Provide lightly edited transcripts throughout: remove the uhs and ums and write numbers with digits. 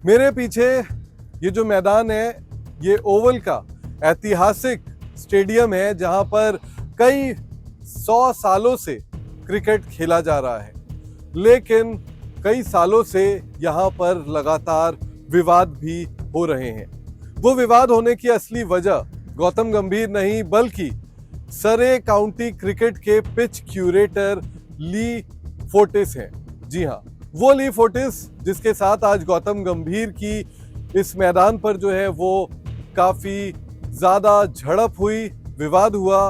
मेरे पीछे ये जो मैदान है ये ओवल का ऐतिहासिक स्टेडियम है जहां पर कई 100 सालों से क्रिकेट खेला जा रहा है। लेकिन कई सालों से यहां पर लगातार विवाद भी हो रहे हैं। वो विवाद होने की असली वजह गौतम गंभीर नहीं बल्कि सरे काउंटी क्रिकेट के पिच क्यूरेटर ली फोर्टिस हैं। जी हाँ, वो ली फोर्टिस जिसके साथ आज गौतम गंभीर की इस मैदान पर जो है वो काफी ज्यादा झड़प हुई, विवाद हुआ,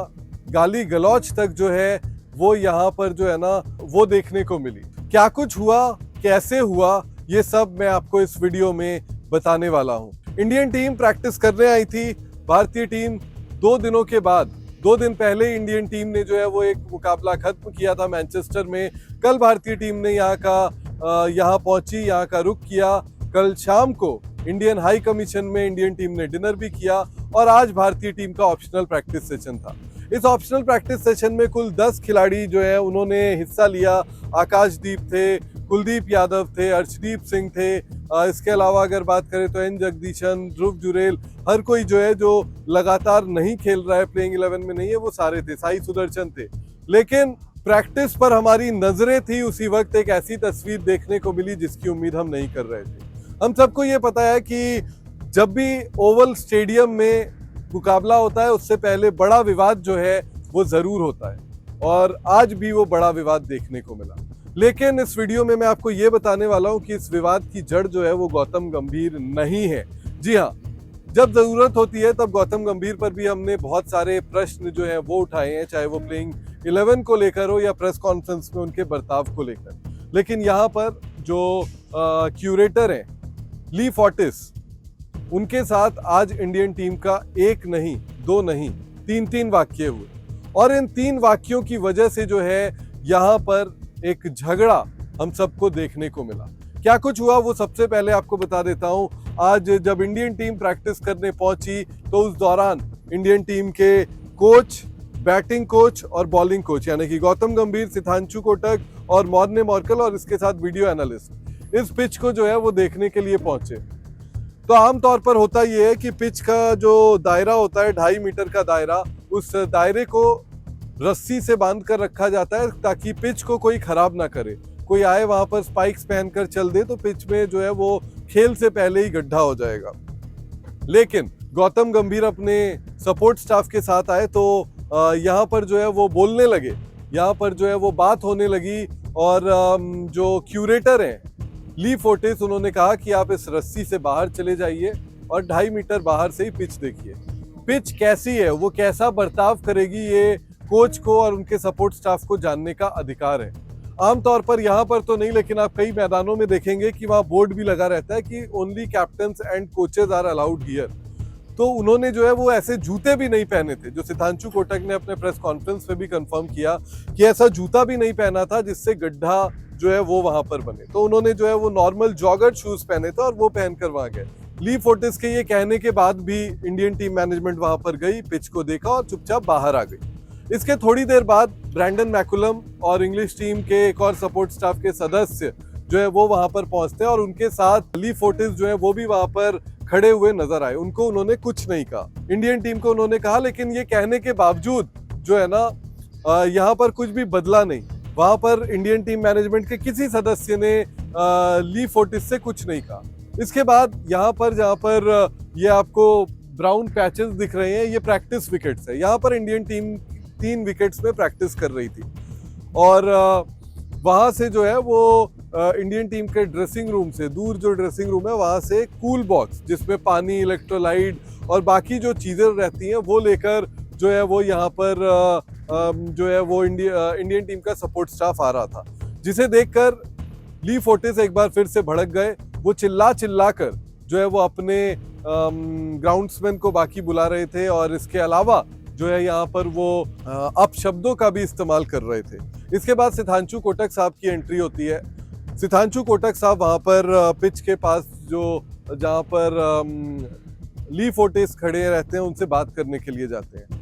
गाली गलौज तक जो है वो यहाँ पर जो है ना वो देखने को मिली। क्या कुछ हुआ, कैसे हुआ, ये सब मैं आपको इस वीडियो में बताने वाला हूँ। इंडियन टीम प्रैक्टिस करने आई थी। भारतीय टीम 2 दिनों के बाद 2 दिन पहले इंडियन टीम ने जो है वो एक मुकाबला खत्म किया था मैनचेस्टर में। कल भारतीय टीम ने यहाँ पहुंची, यहाँ का रुख किया। कल शाम को इंडियन हाई कमीशन में इंडियन टीम ने डिनर भी किया और आज भारतीय टीम का ऑप्शनल प्रैक्टिस सेशन था। इस ऑप्शनल प्रैक्टिस सेशन में कुल 10 खिलाड़ी जो है उन्होंने हिस्सा लिया। आकाशदीप थे, कुलदीप यादव थे, अर्शदीप सिंह थे। इसके अलावा अगर बात करें तो एन जगदीशन, ध्रुव जुरेल, हर कोई जो है जो लगातार नहीं खेल रहा है, प्लेइंग 11 में नहीं है, वो सारे थे। साई सुदर्शन थे। लेकिन प्रैक्टिस पर हमारी नजरें थी उसी वक्त एक ऐसी तस्वीर देखने को मिली जिसकी उम्मीद हम नहीं कर रहे थे। हम सबको ये पता है कि जब भी ओवल स्टेडियम में मुकाबला होता है उससे पहले बड़ा विवाद जो है वो जरूर होता है और आज भी वो बड़ा विवाद देखने को मिला। लेकिन इस वीडियो में मैं आपको ये बताने वाला हूं कि इस विवाद की जड़ जो है वो गौतम गंभीर नहीं है। जी हाँ, जब जरूरत होती है तब गौतम गंभीर पर भी हमने बहुत सारे प्रश्न जो है वो उठाए हैं, चाहे वो प्लेइंग 11 को लेकर हो या प्रेस कॉन्फ्रेंस में उनके बर्ताव को लेकर। लेकिन यहाँ पर जो क्यूरेटर हैं ली फोर्टिस, उनके साथ आज इंडियन टीम का 1 नहीं, 2 नहीं, 3 वाकये हुए और इन 3 वाकयों की वजह से जो है यहाँ पर एक झगड़ा हम सबको देखने को मिला। क्या कुछ हुआ वो सबसे पहले आपको बता देता हूं। आज जब इंडियन टीम प्रैक्टिस करने पहुंची तो उस दौरान इंडियन टीम के कोच, बैटिंग कोच और बॉलिंग कोच यानी कि गौतम गंभीर, सिद्धांशु कोटक और मॉर्ने मॉर्कल और इसके साथ वीडियो एनालिस्ट इस पिच को जो है वो देखने के लिए पहुंचे। तो आमतौर पर होता यह है कि पिच का जो दायरा होता है 2.5 मीटर का दायरा, उस दायरे को रस्सी से बांध कर रखा जाता है ताकि पिच को कोई खराब ना करे। कोई आए वहां पर स्पाइक्स पहनकर चल दे तो पिच में जो है वो खेल से पहले ही गड्ढा हो जाएगा। लेकिन गौतम गंभीर अपने सपोर्ट स्टाफ के साथ आए तो यहाँ पर जो है वो बोलने लगे, यहाँ पर जो है वो बात होने लगी और जो क्यूरेटर हैं ली फोर्टिस, उन्होंने कहा कि आप इस रस्सी से बाहर चले जाइए और 2.5 मीटर बाहर से ही पिच देखिए। पिच कैसी है, वो कैसा बर्ताव करेगी, ये कोच को और उनके सपोर्ट स्टाफ को जानने का अधिकार है। आमतौर पर यहाँ पर तो नहीं, लेकिन आप कई मैदानों में देखेंगे कि वहाँ बोर्ड भी लगा रहता है कि only captains and coaches are allowed here. तो उन्होंने जो है वो ऐसे जूते भी नहीं पहने थे, जो सिद्धांशु कोटक ने अपने प्रेस कॉन्फ्रेंस में भी कंफर्म किया कि ऐसा जूता भी नहीं पहना था जिससे गड्ढा जो है वो वहां पर बने। तो उन्होंने जो है वो नॉर्मल जॉगर शूज पहने थे और वो पहनकर वहां गए। ली फोर्टिस के ये कहने के बाद भी इंडियन टीम मैनेजमेंट वहां पर गई, पिच को देखा और चुपचाप बाहर आ गई। इसके थोड़ी देर बाद ब्रैंडन मैकुलम और इंग्लिश टीम के एक और सपोर्ट स्टाफ के सदस्य जो है वो वहां पर पहुंचते हैं और उनके साथ ली फोर्टिस जो है वो भी वहां पर खड़े हुए नजर आए। उनको उन्होंने कुछ नहीं कहा, इंडियन टीम को उन्होंने कहा, लेकिन ये कहने के बावजूद जो है ना यहाँ पर कुछ भी बदला नहीं। वहां पर इंडियन टीम मैनेजमेंट के किसी सदस्य ने ली फोर्टिस से कुछ नहीं कहा। इसके बाद यहाँ पर जहाँ पर ये आपको ब्राउन पैचेस दिख रहे हैं, ये प्रैक्टिस विकेट्स है। यहाँ पर इंडियन टीम 3 विकेट्स में प्रैक्टिस कर रही थी और वहां से जो है वो इंडियन टीम के ड्रेसिंग रूम से दूर जो ड्रेसिंग रूम है वहां से कूल बॉक्स जिसमें पानी, इलेक्ट्रोलाइट और बाकी जो चीजें रहती हैं वो लेकर जो है वो यहाँ पर जो है वो इंडियन टीम का सपोर्ट स्टाफ आ रहा था, जिसे देखकर ली फोर्टिस एक बार फिर से भड़क गए। वो चिल्ला कर जो है वो अपने ग्राउंड्समैन को बाकी बुला रहे थे और इसके अलावा जो है यहाँ पर वो अपशब्दों का भी इस्तेमाल कर रहे थे। इसके बाद सिद्धांशु कोटक साहब की एंट्री होती है। सिद्धांशु कोटक साहब वहाँ पर पिच के पास जो जहाँ पर ली फोर्टिस खड़े रहते हैं उनसे बात करने के लिए जाते हैं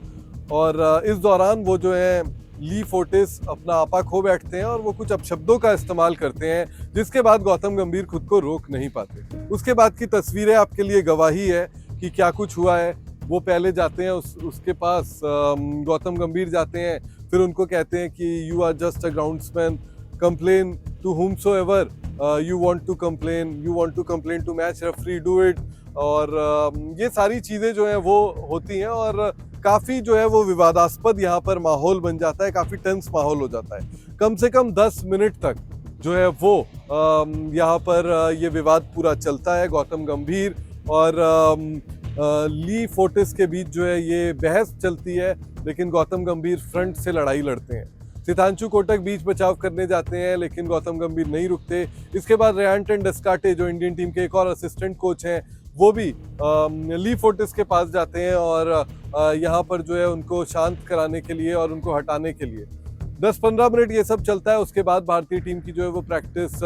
और इस दौरान वो जो है ली फोर्टिस अपना आपा खो बैठते हैं और वो कुछ अपशब्दों का इस्तेमाल करते हैं, जिसके बाद गौतम गंभीर खुद को रोक नहीं पाते। उसके बाद की तस्वीरें आपके लिए गवाही है कि क्या कुछ हुआ है। वो पहले जाते हैं उसके पास, गौतम गंभीर जाते हैं, फिर उनको कहते हैं कि you are just a groundsman, complain to whomsoever you want to complain to match referee, do it। और ये सारी चीज़ें जो हैं वो होती हैं और काफ़ी जो है वो विवादास्पद यहाँ पर माहौल बन जाता है, काफ़ी टेंस माहौल हो जाता है। कम से कम 10 मिनट तक जो है वो यहाँ पर ये विवाद पूरा चलता है। गौतम गंभीर और ली फोर्टिस के बीच जो है ये बहस चलती है, लेकिन गौतम गंभीर फ्रंट से लड़ाई लड़ते हैं। सितांशु कोटक बीच बचाव करने जाते हैं, लेकिन गौतम गंभीर नहीं रुकते। इसके बाद रेयांट डेस्काटे जो इंडियन टीम के एक और असिस्टेंट कोच हैं, वो भी ली फोर्टिस के पास जाते हैं और यहाँ पर जो है उनको शांत कराने के लिए और उनको हटाने के लिए 10-15 मिनट ये सब चलता है। उसके बाद भारतीय टीम की जो है वो प्रैक्टिस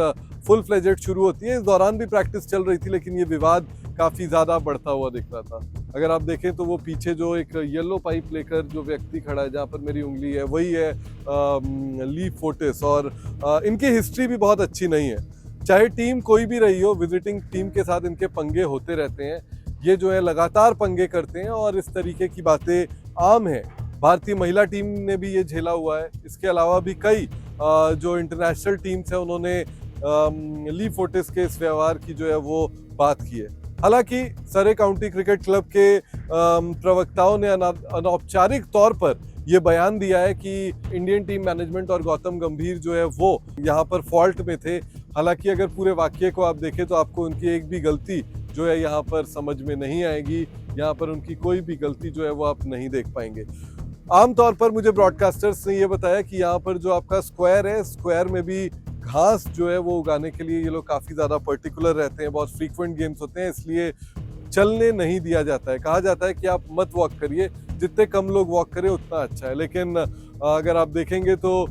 फुल फ्लेजेड शुरू होती है। इस दौरान भी प्रैक्टिस चल रही थी, लेकिन ये विवाद काफ़ी ज़्यादा बढ़ता हुआ दिख रहा था। अगर आप देखें तो वो पीछे जो एक येलो पाइप लेकर जो व्यक्ति खड़ा है, जहाँ पर मेरी उंगली है, वही है ली फोर्टिस। और इनकी हिस्ट्री भी बहुत अच्छी नहीं है। चाहे टीम कोई भी रही हो, विजिटिंग टीम के साथ इनके पंगे होते रहते हैं। ये जो है लगातार पंगे करते हैं और इस तरीके की बातें आम हैं। भारतीय महिला टीम ने भी ये झेला हुआ है। इसके अलावा भी कई जो इंटरनेशनल टीम्स हैं, उन्होंने ली फोर्टिस के इस व्यवहार की जो है वो बात की है। हालांकि सरे काउंटी क्रिकेट क्लब के प्रवक्ताओं ने अनौपचारिक तौर पर ये बयान दिया है कि इंडियन टीम मैनेजमेंट और गौतम गंभीर जो है वो यहाँ पर फॉल्ट में थे। हालांकि अगर पूरे वाक्य को आप देखें तो आपको उनकी एक भी गलती जो है यहाँ पर समझ में नहीं आएगी। यहाँ पर उनकी कोई भी गलती जो है वो आप नहीं देख पाएंगे। आमतौर पर मुझे ब्रॉडकास्टर्स ने ये बताया कि यहाँ पर जो आपका स्क्वायर है, स्क्वायर में भी घास जो है वो उगाने के लिए ये लोग काफ़ी ज़्यादा पर्टिकुलर रहते हैं। बहुत फ्रीक्वेंट गेम्स होते हैं, इसलिए चलने नहीं दिया जाता है। कहा जाता है कि आप मत वॉक करिए, जितने कम लोग वॉक करें उतना अच्छा है। लेकिन अगर आप देखेंगे तो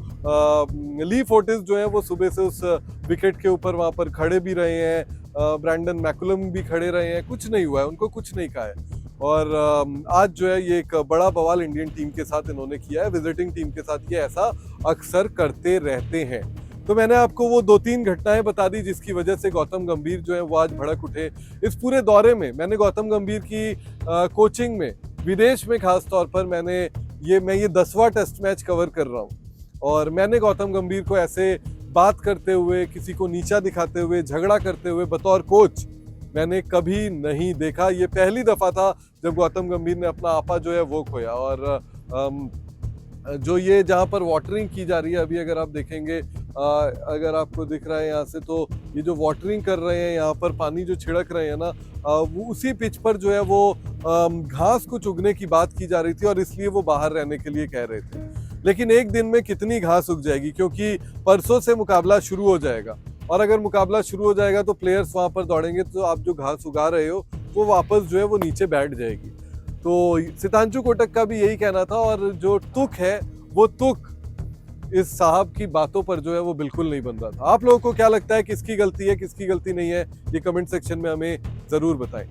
ली फोर्टिस जो है वो सुबह से उस विकेट के ऊपर वहाँ पर खड़े भी रहे हैं। ब्रैंडन मैकुलम भी खड़े रहे हैं, कुछ नहीं हुआ है, उनको कुछ नहीं कहा है। और आज जो है ये एक बड़ा बवाल इंडियन टीम के साथ इन्होंने किया है। विजिटिंग टीम के साथ ये ऐसा अक्सर करते रहते हैं। तो मैंने आपको वो 2-3 घटनाएं बता दी जिसकी वजह से गौतम गंभीर जो है वो आज भड़क उठे। इस पूरे दौरे में मैंने गौतम गंभीर की कोचिंग में, विदेश में खास तौर पर मैं ये 10वां टेस्ट मैच कवर कर रहा हूँ और मैंने गौतम गंभीर को ऐसे बात करते हुए, किसी को नीचा दिखाते हुए, झगड़ा करते हुए बतौर कोच मैंने कभी नहीं देखा। ये पहली दफ़ा था जब गौतम गंभीर ने अपना आपा जो है वो खोया। और जो ये जहाँ पर वाटरिंग की जा रही है अभी, अगर आप देखेंगे, अगर आपको दिख रहा है यहाँ से, तो ये जो वाटरिंग कर रहे हैं, यहाँ पर पानी जो छिड़क रहे हैं ना, वो उसी पिच पर जो है वो घास कुछ उगने की बात की जा रही थी और इसलिए वो बाहर रहने के लिए कह रहे थे। लेकिन एक दिन में कितनी घास उग जाएगी, क्योंकि परसों से मुकाबला शुरू हो जाएगा और अगर मुकाबला शुरू हो जाएगा तो प्लेयर्स वहाँ पर दौड़ेंगे, तो आप जो घास उगा रहे हो वो वापस जो है वो नीचे बैठ जाएगी। तो सितांशु कोटक का भी यही कहना था और जो तुक है वो तुक इस साहब की बातों पर जो है वो बिल्कुल नहीं बन रहा था। आप लोगों को क्या लगता है, किसकी गलती है, किसकी गलती नहीं है, ये कमेंट सेक्शन में हमें जरूर बताएं।